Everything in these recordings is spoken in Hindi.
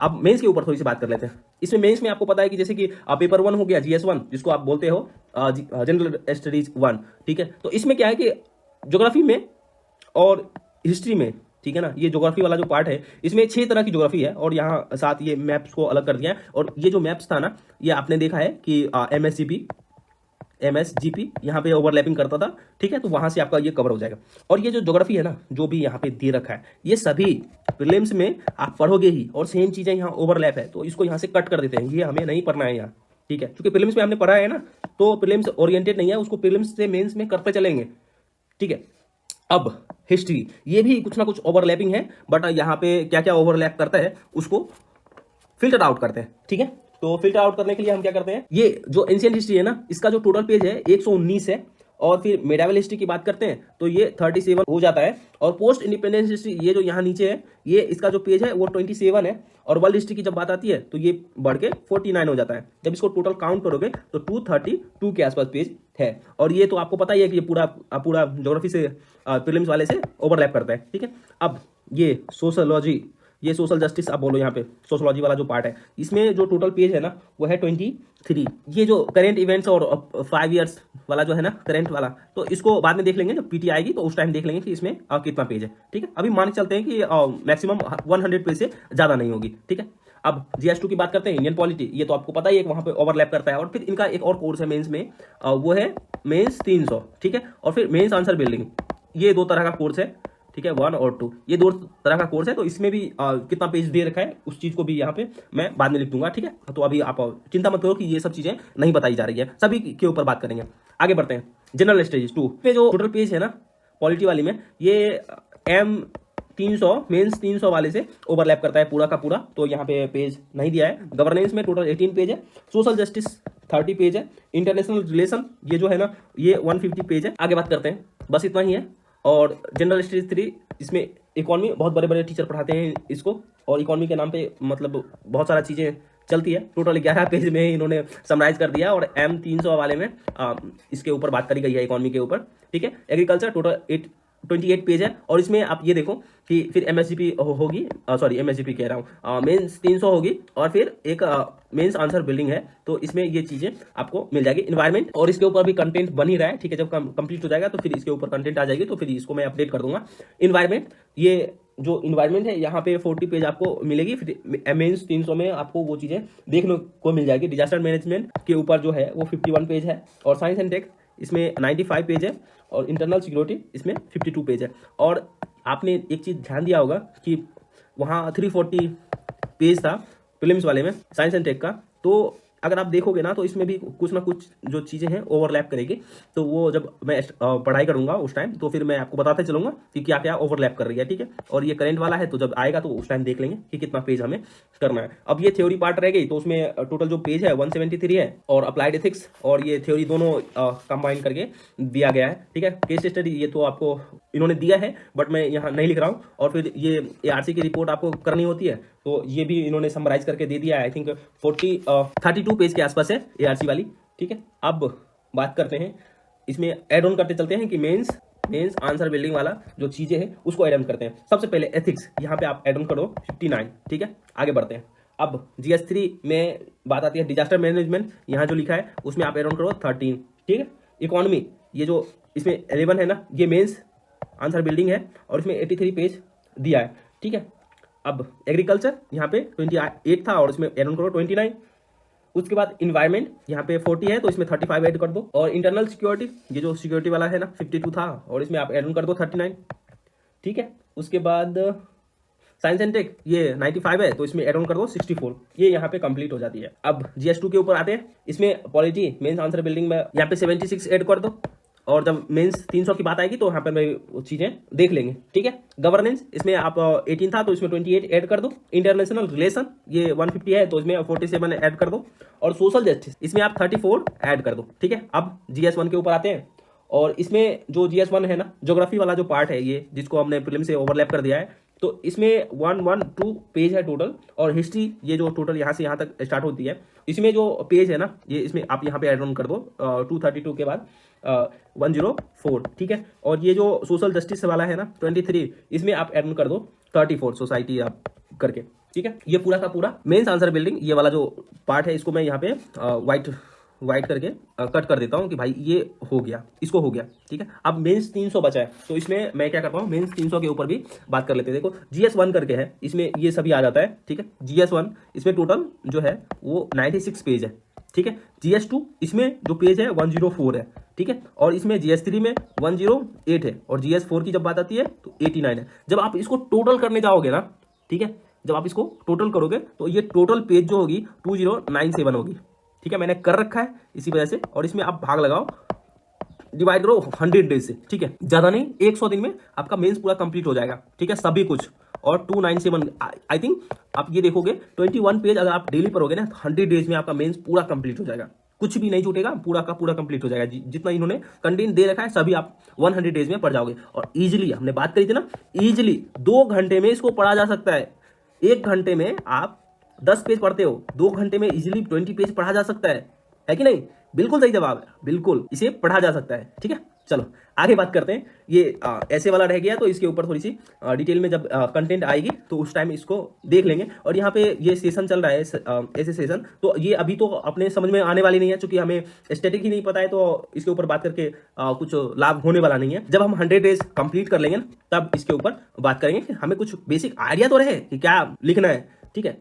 अब मेंस के ऊपर थोड़ी सी बात कर लेते हैं। इसमें मेंस में आपको पता है कि जैसे कि पेपर 1 हो गया, GS1 जिसको आप बोलते हो जनरल स्टडीज 1, ठीक है। तो इसमें क्या है कि ज्योग्राफी में और हिस्ट्री में, ठीक है ना, ये ज्योग्राफी वाला जो पार्ट है इसमें 6 तरह की ज्योग्राफी है और यहाँ साथ ये मैप्स को अलग कर दिया है। और ये जो मैप्स था ना, ये आपने देखा है कि MSGP यहाँ पे ओवरलैपिंग करता था, ठीक है। तो वहां से आपका ये कवर हो जाएगा। और ये जो ज्योग्राफी है ना, जो भी यहाँ पे दे रखा है, ये सभी प्रीलिम्स में आप पढ़ोगे ही, और सेम चीजें यहाँ ओवरलैप है, तो इसको यहाँ से कट कर देते हैं, ये हमें नहीं पढ़ना है यहाँ, ठीक है। क्योंकि प्रीलिम्स में हमने पढ़ा है ना, तो प्रीलिम्स ओरिएंटेड नहीं है, उसको प्रीलिम्स से मेंस में करते चलेंगे, ठीक है। अब हिस्ट्री, ये भी कुछ ना कुछ ओवरलैपिंग है, बट यहाँ पे क्या क्या ओवरलैप करता है उसको फिल्टर आउट करते हैं, ठीक है। तो फिल्टर आउट करने के लिए हम क्या करते हैं, ये जो एंशियंट हिस्ट्री है ना, इसका जो टोटल पेज है 119 है। और फिर मेडावल हिस्ट्री की बात करते हैं तो ये 37 हो जाता है। और पोस्ट इंडिपेंडेंस हिस्ट्री, ये जो यहाँ नीचे है, ये इसका जो पेज है वो 27 है। और वर्ल्ड हिस्ट्री की जब बात आती है तो ये बढ़ के 49 हो जाता है। जब इसको टोटल काउंट करोगे तो 232 के आसपास पेज है। और ये तो आपको पता ही है कि ये पूरा पूरा ज्योग्राफी से प्रीलिम्स वाले से ओवरलैप करता है, ठीक है। अब ये सोशोलॉजी, ये सोशल जस्टिस आप बोलो, यहाँ पे सोशोलॉजी वाला जो पार्ट है, इसमें जो टोटल पेज है ना वो है 23। ये जो करेंट इवेंट्स और 5 ईयर्स वाला जो है ना, करंट वाला, तो इसको बाद में देख लेंगे, जब पीटी आएगी तो उस टाइम देख लेंगे कि इसमें कितना पेज है, ठीक है। अभी मान के चलते हैं कि मैक्सिमम 100 पेज से ज़्यादा नहीं होगी, ठीक है। अब GS2 की बात करते हैं, इंडियन पॉलिटी, ये तो आपको पता ही है कि वहाँ पे ओवरलैप करता है। और फिर इनका एक और कोर्स है मेंस में, वो है मेंस 300, ठीक है। और फिर मेंस आंसर बिल्डिंग, ये 2 तरह का कोर्स है, ठीक है, 1 और 2, ये 2 तरह का कोर्स है। तो इसमें भी कितना पेज दे रखा है उस चीज को भी यहाँ पे मैं बाद में लिख दूंगा, ठीक है। तो अभी आप चिंता मत करो कि ये सब चीजें नहीं बताई जा रही है, सभी के ऊपर बात करेंगे। आगे बढ़ते हैं, जनरल स्टडीज 2 पे जो टोटल पेज है ना पॉलिटी वाली में, ये M300 मेंस 300 वाले से ओवरलैप करता है पूरा का पूरा। तो यहाँ पे पेज नहीं दिया है। गवर्नेंस में टोटल 18 पेज है, सोशल जस्टिस 30 पेज है, इंटरनेशनल रिलेशन ये जो है ना ये 150 पेज है। आगे बात करते हैं, बस इतना ही है। और जनरल स्टडीज 3, इसमें इकोनॉमी, बहुत बड़े बड़े टीचर पढ़ाते हैं इसको, और इकोनॉमी के नाम पे मतलब बहुत सारा चीज़ें चलती है। टोटल 11 पेज में इन्होंने समराइज कर दिया। और M300 वाले में इसके ऊपर बात करी गई है इकोनॉमी के ऊपर, ठीक है। एग्रीकल्चर टोटल 28 पेज है। और इसमें आप ये देखो कि फिर MSGP होगी, सॉरी MSGP कह रहा हूँ, मेंस 300 होगी, और फिर एक मेंस आंसर बिल्डिंग है। तो इसमें ये चीजें आपको मिल जाएगी। इन्वायरमेंट, और इसके ऊपर भी कंटेंट बन ही रहा है, ठीक है। जब कंप्लीट हो जाएगा तो फिर इसके ऊपर कंटेंट आ जाएगी, तो फिर इसको मैं अपडेट कर दूंगा। इन्वायरमेंट, ये जो इन्वायरमेंट है यहाँ पे 40 पेज आपको मिलेगी। फिर मेंस 300 में आपको वो चीजें देखने को मिल जाएगी। डिजास्टर मैनेजमेंट के ऊपर जो है वो 51 पेज है। और साइंस एंड टेक इसमें 95 पेज है। और इंटरनल सिक्योरिटी इसमें 52 पेज है। और आपने एक चीज ध्यान दिया होगा कि वहाँ 340 पेज था प्रीलिम्स वाले में साइंस एंड टेक का। तो अगर आप देखोगे ना तो इसमें भी कुछ ना कुछ जो चीज़ें हैं ओवरलैप करेगी। तो वो जब मैं पढ़ाई करूंगा उस टाइम तो फिर मैं आपको बताते चलूंगा कि क्या क्या ओवरलैप कर रही है, ठीक है। और ये करंट वाला है तो जब आएगा तो उस टाइम देख लेंगे कि कितना पेज हमें करना है। अब ये थ्योरी पार्ट रह गई, तो उसमें टोटल जो पेज है 173 है। और अप्लाइड एथिक्स और ये थ्योरी दोनों कंबाइन करके दिया गया है, ठीक है। केस स्टडी ये तो आपको इन्होंने दिया है, बट मैं यहाँ नहीं लिख रहा हूँ। और फिर ये ARC की रिपोर्ट आपको करनी होती है, तो ये भी इन्होंने समराइज करके दे दिया है। आई थिंक 32 पेज के आसपास है ARC वाली, ठीक है। अब बात करते हैं, इसमें एड ऑन करते चलते हैं कि मेंस आंसर बिल्डिंग वाला जो चीजें हैं उसको एड ऑन करते हैं। सबसे पहले एथिक्स, यहाँ पे आप एड ऑन करो 59, ठीक है। आगे बढ़ते हैं। अब GS3 में बात आती है डिजास्टर मैनेजमेंट, यहाँ जो लिखा है उसमें आप एड ऑन करो 13, ठीक है। इकोनॉमी, ये जो इसमें 11 है ना, ये मेंस आंसर बिल्डिंग है और इसमें 83 पेज दिया है, ठीक है। अब एग्रीकल्चर यहाँ पे 28 था और इसमें एड ऑन करो 29। उसके बाद इन्वायरमेंट यहाँ पे 40 है तो इसमें 35 ऐड कर दो। और इंटरनल सिक्योरिटी, ये जो सिक्योरिटी वाला है ना 52 था और इसमें आप एड ऑन कर दो 39, ठीक है। उसके बाद साइंस एंड टेक ये 95 है तो इसमें एड ऑन कर दो 64। ये यहाँ पे कंप्लीट हो जाती है। अब GS2 के ऊपर आते हैं, इसमें पॉलिटी मेंस आंसर बिल्डिंग में यहाँ पे 76 ऐड कर दो। और जब मेंस 300 की बात आएगी तो यहाँ पर मैं चीजें देख लेंगे, ठीक है। गवर्नेंस, इसमें आप 18 था तो इसमें 28 ऐड कर दो। इंटरनेशनल रिलेशन ये 150 है तो इसमें 47 ऐड कर दो। और सोशल जस्टिस इसमें आप 34 ऐड कर दो, ठीक है। अब GS1 के ऊपर आते हैं और इसमें जो GS1 है ना, ज्योग्राफी वाला जो पार्ट है ये, जिसको हमने प्रीलिम से ओवरलैप कर दिया है, तो इसमें 112 पेज है टोटल। और हिस्ट्री ये जो टोटल यहाँ से यहाँ तक स्टार्ट होती है, इसमें जो पेज है ना ये, इसमें आप यहाँ पे एड ऑन कर दो 232 के बाद 104, ठीक है। और ये जो सोशल जस्टिस वाला है ना 23, इसमें आप एड ऑन कर दो 34 सोसाइटी आप करके, ठीक है। ये पूरा का पूरा मेंस आंसर बिल्डिंग, ये वाला जो पार्ट है इसको मैं यहाँ पे वाइट करके कट कर देता हूँ कि भाई ये हो गया, इसको हो गया। ठीक है, अब मेंस 300 बचा है, तो इसमें मैं क्या करता हूँ, मेंस 300 के ऊपर भी बात कर लेते हैं। देखो GS1 करके है, इसमें ये सभी आ जाता है। ठीक है, GS1 इसमें टोटल जो है वो 96 पेज है। ठीक है, GS2 इसमें जो पेज है 104 है। ठीक है, और इसमें GS3 में 108 है, और GS4 की जब बात आती है तो 89 है। जब आप इसको टोटल करने जाओगे ना, ठीक है, जब आप इसको टोटल करोगे तो ये टोटल पेज जो होगी 2097 होगी। ठीक है, मैंने कर रखा है इसी वजह से, और इसमें आप भाग लगाओ, डिवाइड करो 100 डेज से। ठीक है, ज्यादा नहीं, 100 दिन में आपका मेंस पूरा कंप्लीट हो जाएगा। ठीक है, सभी कुछ, और 297 आई थिंक आप ये देखोगे 21 पेज अगर आप डेली पढ़ोगे ना, 100 डेज में आपका मेंस पूरा कंप्लीट हो जाएगा, कुछ भी नहीं छूटेगा, पूरा का पूरा कंप्लीट हो जाएगा। जितना इन्होंने कंटेंट दे रखा है सभी आप 100 डेज में पढ़ जाओगे। और इजिली, हमने बात करी थी ना, इजिली 2 घंटे में इसको पढ़ा जा सकता है। 1 घंटे में आप 10 पेज पढ़ते हो, 2 घंटे में इजिली 20 पेज पढ़ा जा सकता है कि नहीं? बिल्कुल सही जवाब है, बिल्कुल इसे पढ़ा जा सकता है। ठीक है, चलो आगे बात करते हैं। ये ऐसे वाला रह गया, तो इसके ऊपर थोड़ी सी डिटेल में जब कंटेंट आएगी तो उस टाइम इसको देख लेंगे। और यहाँ पे ये सेशन चल रहा है, ऐसे सेशन, तो ये अभी तो अपने समझ में आने वाली नहीं है, क्योंकि हमें स्टैटिक ही नहीं पता है, तो इसके ऊपर बात करके कुछ लाभ होने वाला नहीं है। जब हम 100 डेज कंप्लीट कर लेंगे ना, तब इसके ऊपर बात करेंगे कि हमें कुछ बेसिक आइडिया तो रहे कि क्या लिखना है। ठीक है,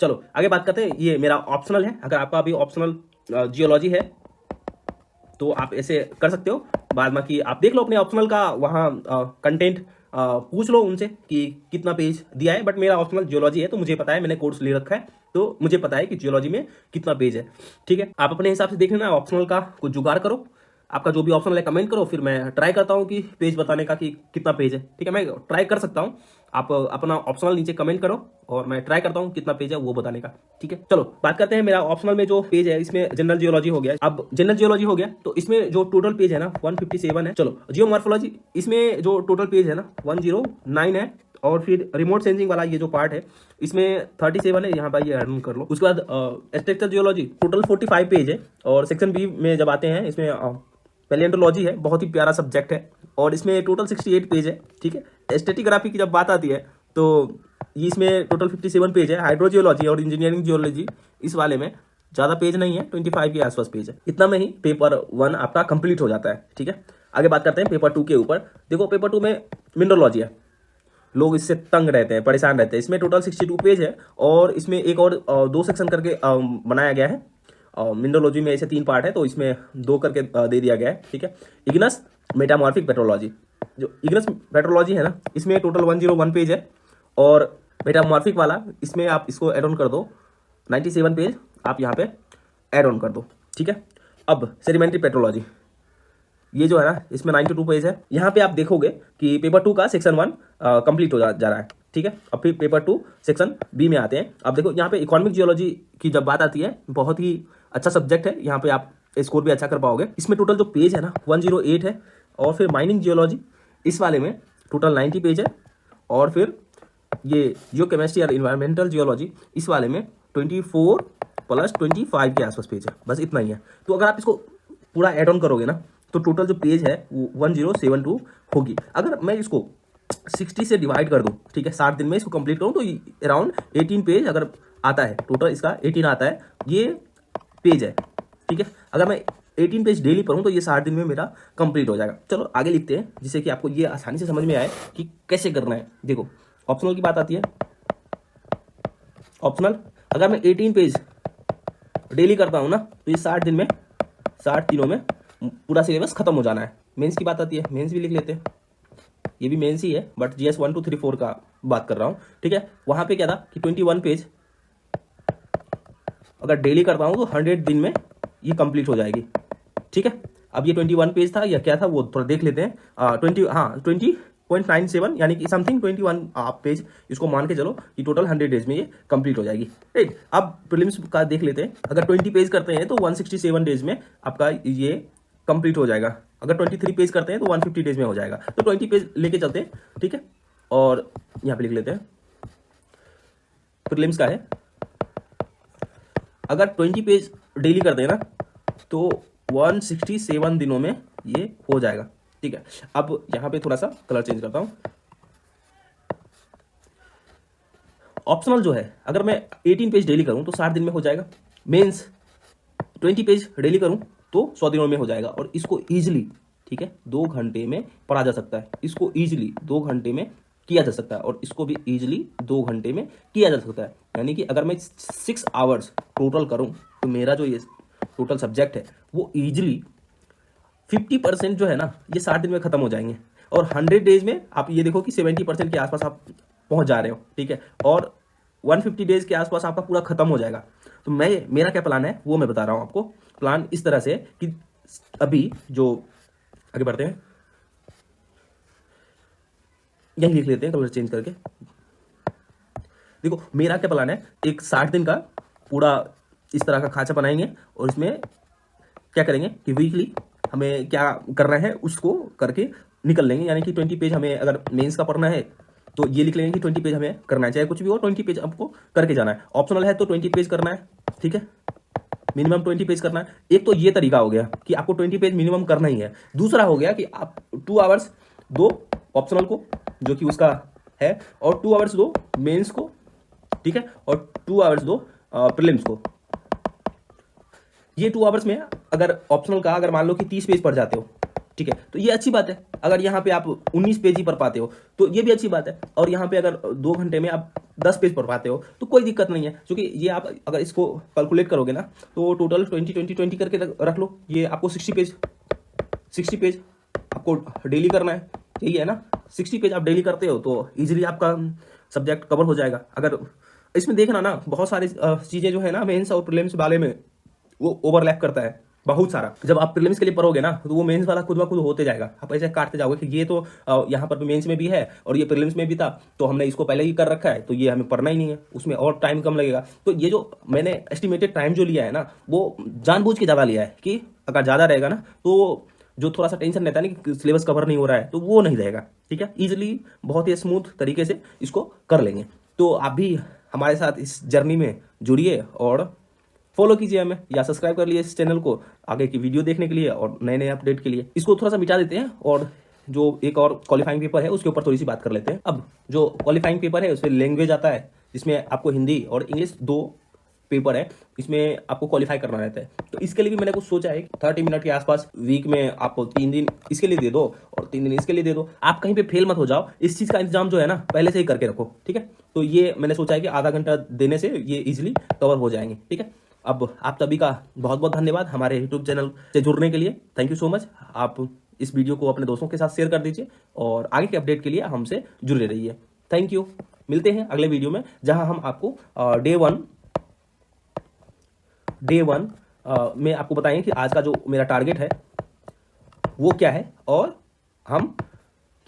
चलो आगे बात करते हैं। ये मेरा ऑप्शनल है, अगर आपका अभी ऑप्शनल जियोलॉजी है तो आप ऐसे कर सकते हो। बाद में कि आप देख लो अपने ऑप्शनल का, वहाँ कंटेंट पूछ लो उनसे कि कितना पेज दिया है। बट मेरा ऑप्शनल जियोलॉजी है, तो मुझे पता है, मैंने कोर्स ले रखा है, तो मुझे पता है कि जियोलॉजी में कितना पेज है। ठीक है, आप अपने हिसाब से देख लेना, ऑप्शनल का कुछ जुगाड़ करो। आपका जो भी ऑप्शनल है कमेंट करो, फिर मैं ट्राई करता हूँ कि पेज बताने का कि कितना पेज है। ठीक है, मैं ट्राई कर सकता हूँ, आप अपना ऑप्शनल नीचे कमेंट करो और मैं ट्राई करता हूँ कितना पेज है वो बताने का। ठीक है, चलो बात करते हैं। मेरा ऑप्शनल में जो पेज है, इसमें जनरल जियोलॉजी हो गया। अब जनरल जियोलॉजी हो गया तो इसमें जो टोटल पेज है ना 157 है। चलो जियोमॉर्फोलॉजी, इसमें जो टोटल पेज है ना 109 है। और फिर रिमोट सेंसिंग वाला ये जो पार्ट है, इसमें 37 है। यहाँ पर ये ऐड कर लो। उसके बाद स्ट्रक्चर जियोलॉजी टोटल 45 पेज है। और सेक्शन बी में जब आते हैं, इसमें पैलियोंटोलॉजी है, बहुत ही प्यारा सब्जेक्ट है, और इसमें टोटल 68 पेज है। ठीक है, स्टेटिग्राफी की जब बात आती है तो इसमें टोटल 57 पेज है। हाइड्रोजियोलॉजी और इंजीनियरिंग जियोलॉजी, इस वाले में ज़्यादा पेज नहीं है, 25 के आसपास पेज है। इतना में ही पेपर 1 आपका कंप्लीट हो जाता है। ठीक है, आगे बात करते हैं पेपर 2 के ऊपर। देखो पेपर 2 में मिनरलॉजी है, लोग इससे तंग रहते हैं, परेशान रहते हैं। इसमें टोटल 62 पेज है, और इसमें एक और 2 सेक्शन करके बनाया गया है। मिनरलॉजी में ऐसे 3 पार्ट है, तो इसमें 2 करके दे दिया गया है। ठीक है, इग्नस मेटामॉर्फिक पेट्रोलॉजी, जो इग्नस पेट्रोलॉजी है ना, इसमें टोटल 101 पेज है। और मेटामॉर्फिक वाला, इसमें आप इसको एड ऑन कर दो, 97 पेज आप यहाँ पे एड ऑन कर दो। ठीक है, अब सेडिमेंट्री पेट्रोलॉजी, ये जो है ना, इसमें 92 पेज है। यहाँ पे आप देखोगे कि पेपर 2 का सेक्शन 1 कंप्लीट हो जा रहा है। ठीक है, अब फिर पेपर 2 सेक्शन बी में आते हैं। अब देखो यहाँ पे इकोनॉमिक जियोलॉजी की जब बात आती है, बहुत ही अच्छा सब्जेक्ट है, यहाँ पे आप स्कोर भी अच्छा कर पाओगे। इसमें टोटल जो पेज है ना 108 है। और फिर माइनिंग जियोलॉजी, इस वाले में टोटल 90 पेज है। और फिर ये जियो केमिस्ट्री और इन्वायरमेंटल जियोलॉजी, इस वाले में 24 + 25 के आसपास पेज है, बस इतना ही है। तो अगर आप इसको पूरा एड ऑन करोगे ना, तो टोटल जो पेज है वो 1072 होगी। अगर मैं इसको 60 से डिवाइड कर दूं, ठीक है, 60 दिन में इसको कंप्लीट करूं, तो अराउंड 18 पेज अगर आता है, टोटल इसका 18 आता है, ये पेज है। ठीक है, अगर मैं 18 पेज डेली पढ़ूं तो ये 60 दिन में मेरा कंप्लीट हो जाएगा। चलो आगे लिखते हैं, जिससे कि आपको ये आसानी से समझ में आए कि कैसे करना है। देखो ऑप्शनल की बात आती है। ऑप्शनल अगर मैं 18 पेज डेली करता हूं ना, तो ये 60 दिन में, 60 दिनों में पूरा सिलेबस खत्म हो जाना है। मेंस की बात आती है, मेंस भी लिख लेते हैं, ये भी मेंस ही है, बट GS 1 2 3 4 का बात कर रहा हूँ। ठीक है, वहां पे क्या था कि 21 पेज अगर डेली करता हूँ तो 100 दिन में ये कंप्लीट हो जाएगी। ठीक है, अब ये 21 पेज था या क्या था वो थोड़ा देख लेते हैं। 20.97 यानी कि समथिंग 21 आप पेज इसको मान के चलो कि टोटल 100 डेज में ये कंप्लीट हो जाएगी। राइट, अब प्रीलिम्स का देख लेते हैं। अगर 20 पेज करते हैं तो 167 डेज में आपका ये कंप्लीट हो जाएगा। अगर 23 पेज करते हैं तो 150 डेज में हो जाएगा। तो 20 पेज लेके चलते हैं। ठीक है, और यहाँ पे लिख लेते हैं प्रीलिम्स का है। अगर 20 पेज डेली करते हैं ना, तो 167 दिनों में ये हो जाएगा। ठीक है, अब यहाँ पे थोड़ा सा कलर चेंज करता हूँ। ऑप्शनल जो है अगर मैं 18 पेज डेली करूं तो 60 दिन में हो जाएगा। मेंस 20 पेज डेली करूं तो 100 दिनों में हो जाएगा। और इसको ईजिली, ठीक है, 2 घंटे में पढ़ा जा सकता है। इसको ईजिली 2 घंटे में किया जा सकता है और इसको भी ईजिली 2 घंटे में किया जा सकता है। यानी कि अगर मैं 6 आवर्स टोटल करूं तो मेरा जो ये टोटल सब्जेक्ट है वो ईजिली 50% जो है ना ये 60 दिन में खत्म हो जाएंगे। और 100 डेज में आप ये देखो कि 70% के आसपास आप पहुंच जा रहे हो, ठीक है। और 150 डेज के आसपास आपका पूरा खत्म हो जाएगा। तो मेरा क्या प्लान है वो मैं बता रहा हूं आपको। प्लान इस तरह से कि अभी जो आगे बढ़ते हैं, यही लिख लेते हैं कलर चेंज करके। देखो मेरा क्या प्लान है, एक 60 दिन का पूरा इस तरह का खांचा बनाएंगे और इसमें क्या करेंगे कि वीकली हमें क्या करना है उसको करके निकल लेंगे। यानी कि 20 पेज हमें अगर मेंस का पढ़ना है तो ये लिख लेंगे कि 20 पेज हमें करना है, चाहे कुछ भी हो 20 पेज आपको करके जाना है। ऑप्शनल है तो 20 पेज करना है, ठीक है, मिनिमम 20 पेज करना है। एक तो ये तरीका हो गया कि आपको 20 पेज मिनिमम करना ही है। दूसरा हो गया कि आप 2 आवर्स दो ऑप्शनल को जो कि उसका है, और 2 आवर्स दो मेंस को, ठीक है, और 2 आवर्स दो प्रीलिम्स को। ये 2 आवर्स में अगर ऑप्शनल का अगर मान लो कि 30 पेज पढ़ जाते हो, ठीक है, तो ये अच्छी बात है। अगर यहाँ पे आप 19 पेज ही पढ़ पाते हो तो ये भी अच्छी बात है। और यहाँ पे अगर 2 घंटे में आप 10 पेज पढ़ पाते हो तो कोई दिक्कत नहीं है, क्योंकि ये आप अगर इसको कैलकुलेट करोगे ना तो टोटल 20 करके रख लो। ये आपको 60 पेज आपको डेली करना है, यही है ना। 60 पेज आप डेली करते हो तो इजीली आपका सब्जेक्ट कवर हो जाएगा। अगर इसमें देखना ना बहुत सारी चीज़ें जो है ना मेंस और प्रीलिम्स वाले में वो ओवरलैप करता है बहुत सारा। जब आप प्रीलिम्स के लिए पढ़ोगे ना तो वो मेंस वाला खुद ब खुद होते जाएगा। आप ऐसे काटते जाओगे कि ये तो यहाँ पर मेंस में भी है और ये प्रीलिम्स में भी था, तो हमने इसको पहले ही कर रखा है तो ये हमें पढ़ना ही नहीं है, उसमें और टाइम कम लगेगा। तो ये जो मैंने एस्टिमेटेड टाइम जो लिया है ना वो जानबूझ के ज़्यादा लिया है कि अगर ज़्यादा रहेगा ना तो जो थोड़ा सा टेंशन रहता है ना कि सिलेबस कवर नहीं हो रहा है तो वो नहीं रहेगा, ठीक है। ईजिली बहुत ही स्मूथ तरीके से इसको कर लेंगे। तो आप भी हमारे साथ इस जर्नी में जुड़िए और फॉलो कीजिए हमें, या सब्सक्राइब कर लिए इस चैनल को आगे की वीडियो देखने के लिए और नए नए अपडेट के लिए। इसको थोड़ा सा मिटा देते हैं और जो एक और क्वालिफाइंग पेपर है उसके ऊपर थोड़ी सी बात कर लेते हैं। अब जो क्वालिफाइंग पेपर है उसमें लैंग्वेज आता है, जिसमें आपको हिंदी और इंग्लिश 2 पेपर है, इसमें आपको क्वालिफाई करना रहता है। तो इसके लिए भी मैंने कुछ सोचा है 30 मिनट के आसपास वीक में आपको 3 दिन इसके लिए दे दो और 3 दिन इसके लिए दे दो। आप कहीं पे फेल मत हो जाओ, इस चीज़ का इंतजाम जो है ना पहले से ही करके रखो, ठीक है। तो ये मैंने सोचा है कि आधा घंटा देने से ये इजिली कवर हो जाएंगे, ठीक है। अब आप सभी का बहुत बहुत धन्यवाद हमारे यूट्यूब चैनल से जुड़ने के लिए। Thank you so much. आप इस वीडियो को अपने दोस्तों के साथ शेयर कर दीजिए और आगे के अपडेट के लिए हमसे जुड़े रहिए। Thank you. मिलते हैं अगले वीडियो में जहां हम आपको डे वन में आपको बताएंगे कि आज का जो मेरा टारगेट है वो क्या है और हम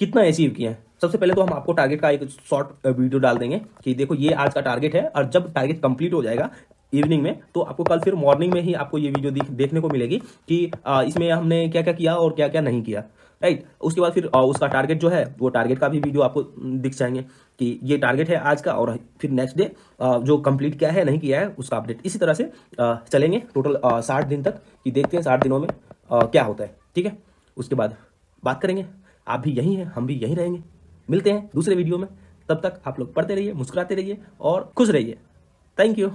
कितना अचीव किए हैं। सबसे पहले तो हम आपको टारगेट का एक शॉर्ट वीडियो डाल देंगे कि देखो ये आज का टारगेट है, और जब टारगेट कंप्लीट हो जाएगा इवनिंग में तो आपको कल फिर मॉर्निंग में ही आपको ये वीडियो देखने को मिलेगी कि इसमें हमने क्या क्या किया और क्या क्या नहीं किया, राइट। उसके बाद फिर उसका टारगेट जो है वो टारगेट का भी वीडियो आपको दिख जाएंगे कि ये टारगेट है आज का, और फिर नेक्स्ट डे जो कंप्लीट किया है नहीं किया है उसका अपडेट। इसी तरह से चलेंगे टोटल 60 दिन तक कि देखते हैं 60 दिनों में क्या होता है, ठीक है। उसके बाद बात करेंगे। आप भी यहीं हैं, हम भी यहीं रहेंगे। मिलते हैं दूसरे वीडियो में। तब तक आप लोग पढ़ते रहिए, मुस्कुराते रहिए और खुश रहिए। Thank you.